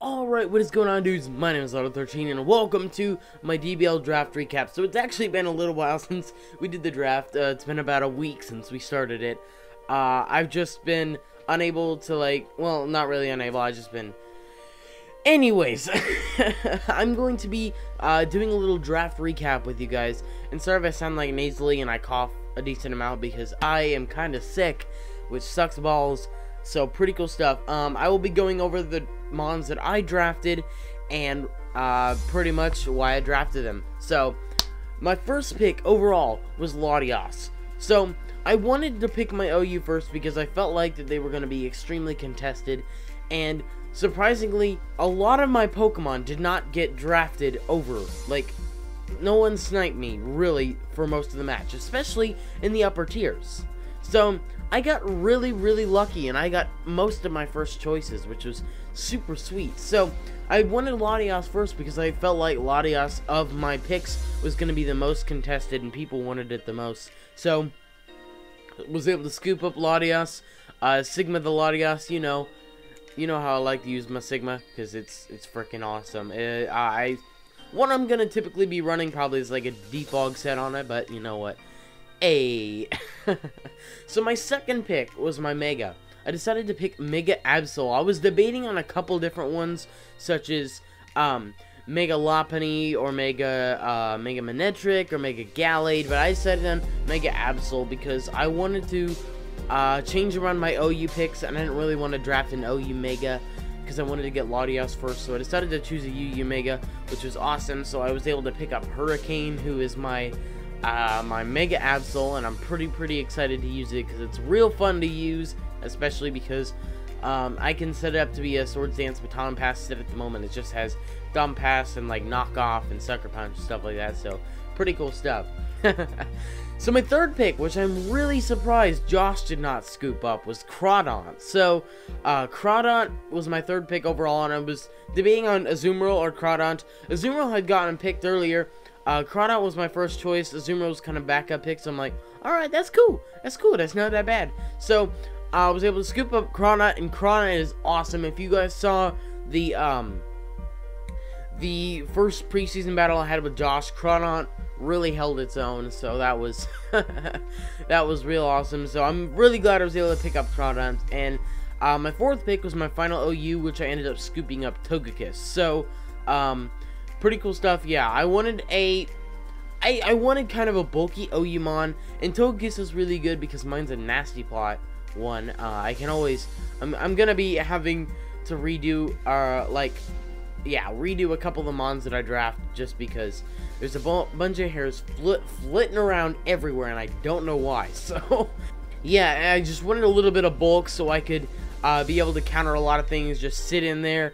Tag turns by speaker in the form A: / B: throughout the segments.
A: Alright, what is going on, dudes? My name is Auto13 and welcome to my DBL draft recap. So it's actually been a little while since we did the draft. It's been about a week since we started it. I've just been unable to, well, not really unable, I've just been... Anyways, I'm going to be doing a little draft recap with you guys. And sorry if I sound like nasally and I cough a decent amount because I am kind of sick, which sucks balls. So pretty cool stuff. I will be going over the mons that I drafted and pretty much why I drafted them. So my first pick overall was Latias. So I wanted to pick my OU first because I felt like that they were going to be extremely contested, and surprisingly a lot of my Pokemon did not get drafted over. Like, no one sniped me really for most of the match, especially in the upper tiers. So I got really lucky and I got most of my first choices, which was super sweet. So I wanted Latias first because I felt like Latias of my picks was going to be the most contested and people wanted it the most. So was able to scoop up Latias, Sigma the Latias. You know how I like to use my Sigma because it's freaking awesome. What I'm gonna typically be running probably is like a defog set on it, but you know what? Hey. So my second pick was my Mega. I decided to pick Mega Absol. I was debating on a couple different ones, such as Mega Lopunny or Mega Manectric or Mega Gallade, but I decided on Mega Absol because I wanted to change around my OU picks, and I didn't really want to draft an OU Mega because I wanted to get Latias first. So I decided to choose a UU Mega, which was awesome. So I was able to pick up Hurricane, who is my Mega Absol, and I'm pretty excited to use it because it's real fun to use, especially because I can set it up to be a Swords Dance Baton Pass set at the moment. It just has Thumb Pass and like Knock Off and Sucker Punch and stuff like that, so pretty cool stuff. So my third pick, which I'm really surprised Josh did not scoop up, was Crawdaunt. So Crawdaunt was my third pick overall, and I was debating on Azumarill or Crawdaunt. Azumarill had gotten picked earlier. Crawdaunt was my first choice. Azumarill was kind of backup pick, so I'm like, alright, that's cool. That's cool. That's not that bad. So I was able to scoop up Crawdaunt, and Crawdaunt is awesome. If you guys saw the first preseason battle I had with Josh, Crawdaunt really held its own, so that was that was real awesome. So I'm really glad I was able to pick up Crawdaunt. And my fourth pick was my final OU, which I ended up scooping up Togekiss. So pretty cool stuff. Yeah, I wanted I wanted kind of a bulky OU mon, and Togekiss is really good because mine's a nasty plot one. I can always I'm gonna be having to redo redo a couple of the mons that I draft just because there's a bunch of hairs flitting around everywhere and I don't know why. So yeah, I just wanted a little bit of bulk so I could be able to counter a lot of things, just sit in there,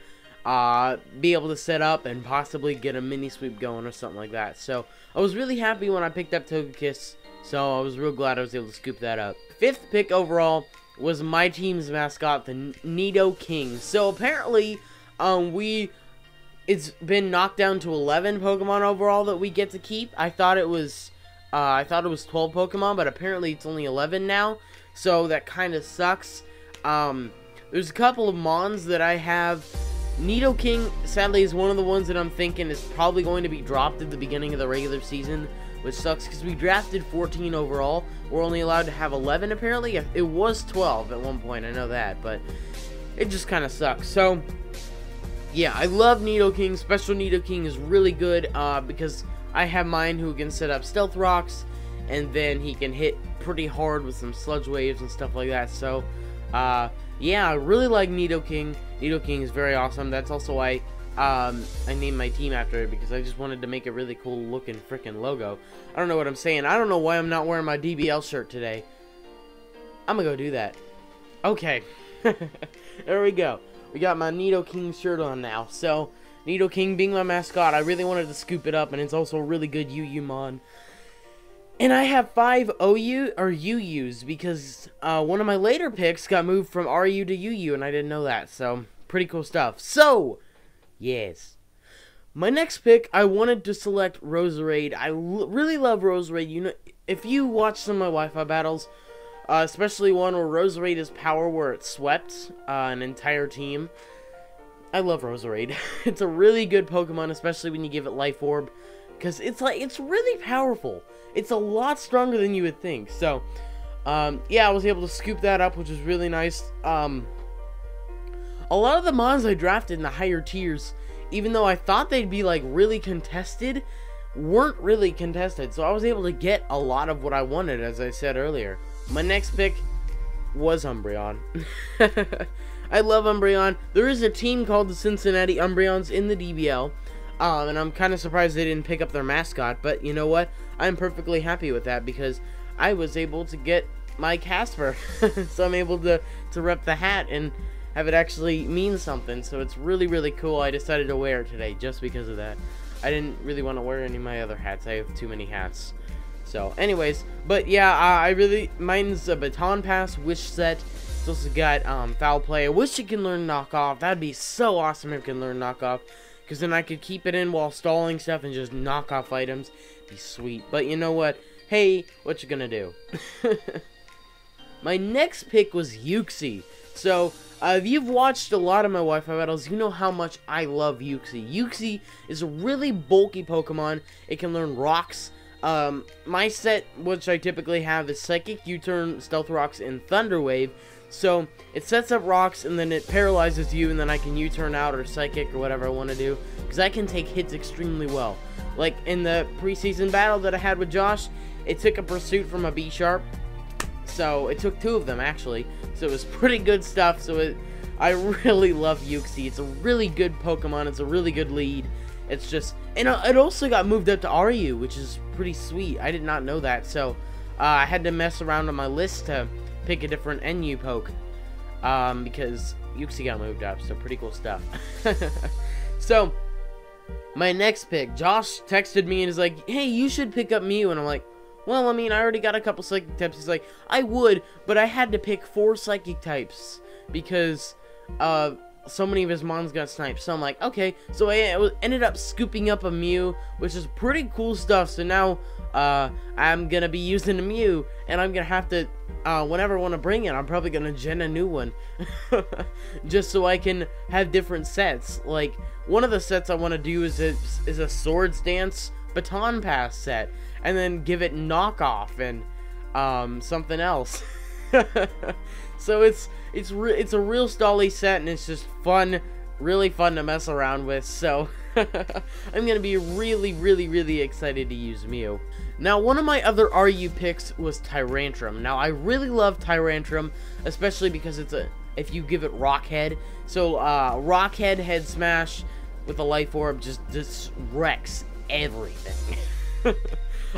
A: be able to set up and possibly get a mini sweep going or something like that. So I was really happy when I picked up Togekiss, so I was real glad I was able to scoop that up. Fifth pick overall was my team's mascot, the Nidokings. So apparently it's been knocked down to 11 Pokemon overall that we get to keep. I thought it was 12 Pokemon, but apparently it's only 11 now, so that kind of sucks. There's a couple of mons that I have. Nidoking, sadly, is one of the ones that I'm thinking is probably going to be dropped at the beginning of the regular season, which sucks because we drafted 14 overall. We're only allowed to have 11 apparently. It was 12 at one point, I know that, but it just kind of sucks. So yeah, I love Nidoking. Special Nidoking is really good because I have mine who can set up Stealth Rocks, and then he can hit pretty hard with some Sludge Waves and stuff like that. So yeah, I really like Nidoking. Nidoking is very awesome. That's also why I named my team after it, because I just wanted to make a really cool looking freaking logo. I don't know what I'm saying. I don't know why I'm not wearing my DBL shirt today. I'm gonna go do that. Okay. There we go. We got my Nidoking shirt on now. So Nidoking being my mascot, I really wanted to scoop it up, and it's also a really good UU mon. And I have 5 OU or UUs because one of my later picks got moved from RU to UU, and I didn't know that. So pretty cool stuff. So yes, my next pick, I wanted to select Roserade. I really love Roserade. You know, if you watch some of my Wi-Fi battles, especially one where Roserade is power where it swept an entire team, I love Roserade. It's a really good Pokemon, especially when you give it Life Orb, because it's really powerful. It's a lot stronger than you would think. So, yeah, I was able to scoop that up, which was really nice. A lot of the mons I drafted in the higher tiers, even though I thought they'd be like really contested, weren't really contested. So I was able to get a lot of what I wanted, as I said earlier. My next pick was Umbreon. I love Umbreon. There is a team called the Cincinnati Umbreons in the DBL, and I'm kind of surprised they didn't pick up their mascot, but you know what? I'm perfectly happy with that because I was able to get my Casper, so I'm able to rep the hat and have it actually mean something, so it's really, really cool. I decided to wear it today just because of that. I didn't really want to wear any of my other hats. I have too many hats. So, anyways, but yeah, mine's a Baton Pass, Wish Set. It's also got Foul Play. I wish it can learn Knock Off. That'd be so awesome if it can learn Knock Off, because then I could keep it in while stalling stuff and just knock off items. It'd be sweet. But you know what? Hey, what you gonna do? My next pick was Uxie. So, if you've watched a lot of my Wi-Fi battles, you know how much I love Uxie. Uxie is a really bulky Pokemon. It can learn rocks. My set, which I typically have, is Psychic, U-Turn, Stealth Rocks, and Thunder Wave. So, it sets up rocks, and then it paralyzes you, and then I can U-Turn out or Psychic or whatever I want to do. Because I can take hits extremely well. Like, in the preseason battle that I had with Josh, it took a Pursuit from a B-Sharp. So, it took 2 of them, actually. So, it was pretty good stuff. So, I really love Uxie. It's a really good Pokemon. It's a really good lead. It's just... And it also got moved up to RU, which is pretty sweet. I did not know that. So, I had to mess around on my list to pick a different NU poke. Because Uxie got moved up. So, pretty cool stuff. So, my next pick. Josh texted me and is like, hey, you should pick up Mew. And I'm like, well, I mean, I already got a couple Psychic types. He's like, I would, but I had to pick 4 Psychic types because so many of his mons got sniped. So I'm like, okay. So I ended up scooping up a Mew, which is pretty cool stuff. So now I'm going to be using a Mew, and I'm going to have to, whenever I want to bring it, I'm probably going to gen a new one. Just so I can have different sets. Like, one of the sets I want to do is a Swords Dance Baton Pass set. And then give it Knockoff and something else. So it's a real stally set, and it's just fun, really fun to mess around with. So I'm gonna be really, really, really excited to use Mew. Now, one of my other RU picks was Tyrantrum. Now, I really love Tyrantrum, especially because if you give it Rock Head. So Rock Head, Head Smash with a Life Orb just wrecks everything.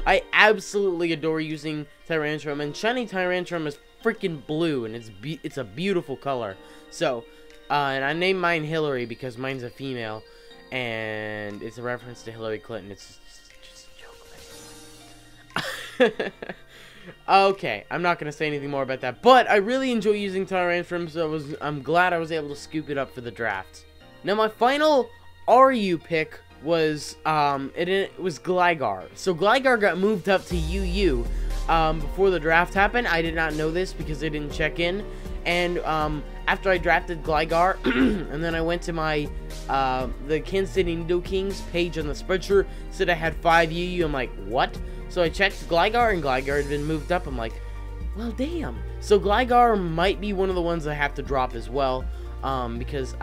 A: I absolutely adore using Tyrantrum, and Shiny Tyrantrum is freaking blue, and it's a beautiful color. So, and I named mine Hillary because mine's a female, and it's a reference to Hillary Clinton. It's just a joke. Okay, I'm not gonna say anything more about that, but I really enjoy using Tyrantrum, so I'm glad I was able to scoop it up for the draft. Now, my final RU pick was it was Gligar. So Gligar got moved up to UU before the draft happened. I did not know this because I didn't check in. And after I drafted Gligar, and then I went to my the Kansas City Nidokings page on the spreadshirt, said I had 5 UU. I'm like, what? So I checked Gligar, and Gligar had been moved up. I'm like, well, damn. So Gligar might be one of the ones I have to drop as well, because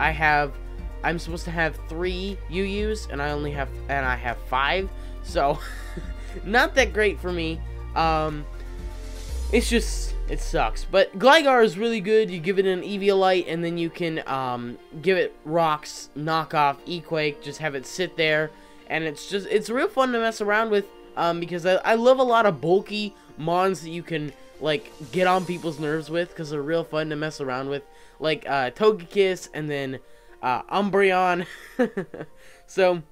A: I'm supposed to have 3 UUs, and I have 5, so not that great for me. It sucks. But Gligar is really good. You give it an Eviolite, and then you can give it Rocks, Knockoff, Equake, just have it sit there, and it's real fun to mess around with, because I love a lot of bulky mons that you can like get on people's nerves with, because they're real fun to mess around with, like Togekiss, and then Umbreon. So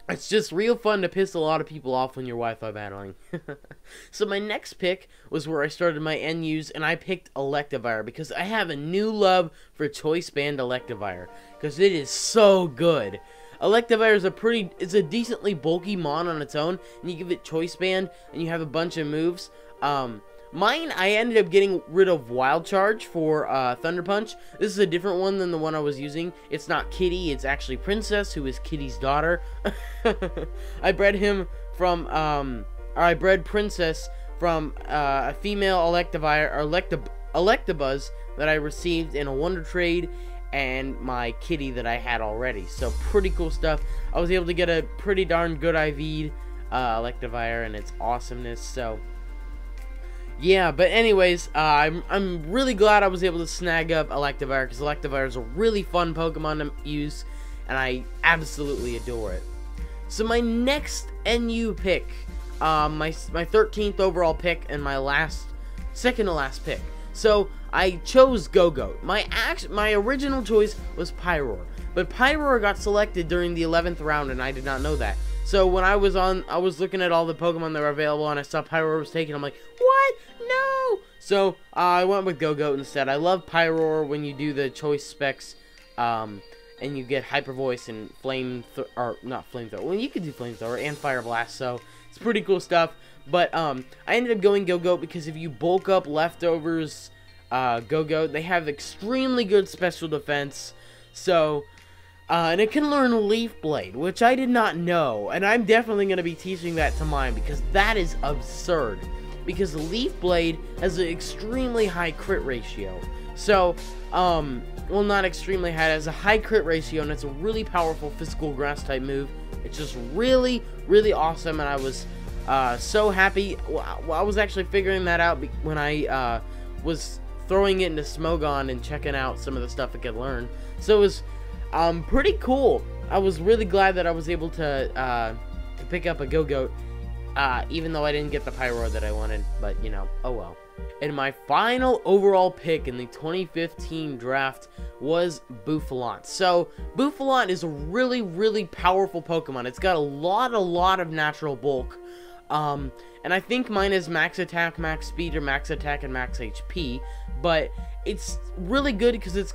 A: it's just real fun to piss a lot of people off when you're Wi-Fi battling. So my next pick was where I started my NUs, and I picked Electivire because I have a new love for Choice Band Electivire because it is so good. Electivire is it's a decently bulky mon on its own, and you give it Choice Band and you have a bunch of moves. mine, I ended up getting rid of Wild Charge for Thunder Punch. This is a different one than the one I was using. It's not Kitty, it's actually Princess, who is Kitty's daughter. I bred him from, or I bred Princess from a female Electivire, or Electabuzz that I received in a Wonder Trade, and my Kitty that I had already. So pretty cool stuff. I was able to get a pretty darn good IV'd Electivire and its awesomeness. So yeah, but anyways, I'm really glad I was able to snag up Electivire, because Electivire is a really fun Pokemon to use, and I absolutely adore it. So my next NU pick, my 13th overall pick, and my second to last pick. So I chose Go-Goat. My original choice was Pyroar, but Pyroar got selected during the 11th round, and I did not know that. So when I was looking at all the Pokemon that were available, and I saw Pyroar was taken, I'm like, what? No! So I went with Go-Goat instead. I love Pyroar when you do the choice specs, and you get Hyper Voice and not Flamethrower. Well, you can do Flamethrower and Fire Blast, so it's pretty cool stuff. But I ended up going Go-Goat because if you bulk up Leftovers Go-Goat, they have extremely good special defense. So, and it can learn Leaf Blade, which I did not know. And I'm definitely going to be teaching that to mine, because that is absurd. Because Leaf Blade has an extremely high crit ratio. So, well, not extremely high, it has a high crit ratio, and it's a really powerful physical grass type move. It's just really, really awesome, and I was so happy. Well, I was actually figuring that out when I was throwing it into Smogon and checking out some of the stuff it could learn. So it was pretty cool. I was really glad that I was able to pick up a Go-Goat, even though I didn't get the Pyroar that I wanted, but you know, oh well. And my final overall pick in the 2015 draft was Bouffalant. So, Bouffalant is a really, really powerful Pokemon. It's got a lot of natural bulk. And I think mine is max attack, max speed, or max attack and max HP. But it's really good because it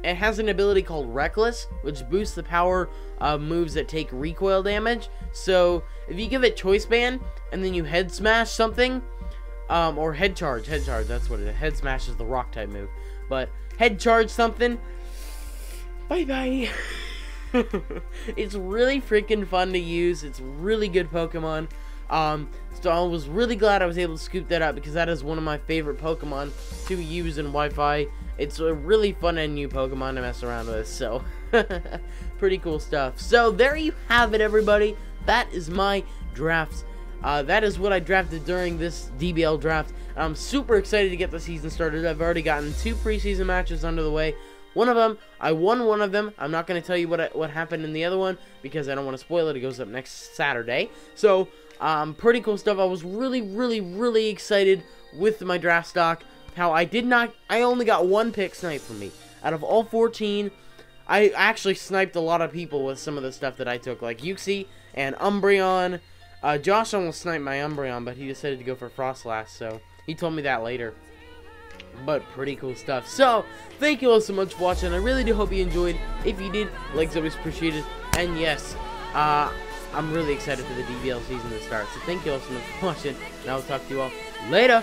A: has an ability called Reckless, which boosts the power of moves that take recoil damage. So, if you give it Choice Band, and then you Head Smash something, or Head Charge, that's what it is. Head Smash is the rock type move. But Head Charge something, bye-bye. It's really freaking fun to use. It's really good Pokemon. So I was really glad I was able to scoop that up, because that is one of my favorite Pokemon to use in Wi-Fi. It's a really fun and new Pokemon to mess around with, so pretty cool stuff. So there you have it, everybody. That is my draft. That is what I drafted during this DBL draft. I'm super excited to get the season started. I've already gotten 2 preseason matches under the way. One of them, I won one of them. I'm not going to tell you what happened in the other one, because I don't want to spoil it. It goes up next Saturday. So, pretty cool stuff. I was really excited with my draft stock. How I only got 1 pick sniped from me. Out of all 14, I actually sniped a lot of people with some of the stuff that I took, like Uxie and Umbreon. Josh almost sniped my Umbreon, but he decided to go for Frostlass, so he told me that later. But pretty cool stuff. So, thank you all so much for watching. I really do hope you enjoyed. If you did, likes always appreciated. And yes, I'm really excited for the DBL season to start. So thank you all so much for watching, and I will talk to you all later.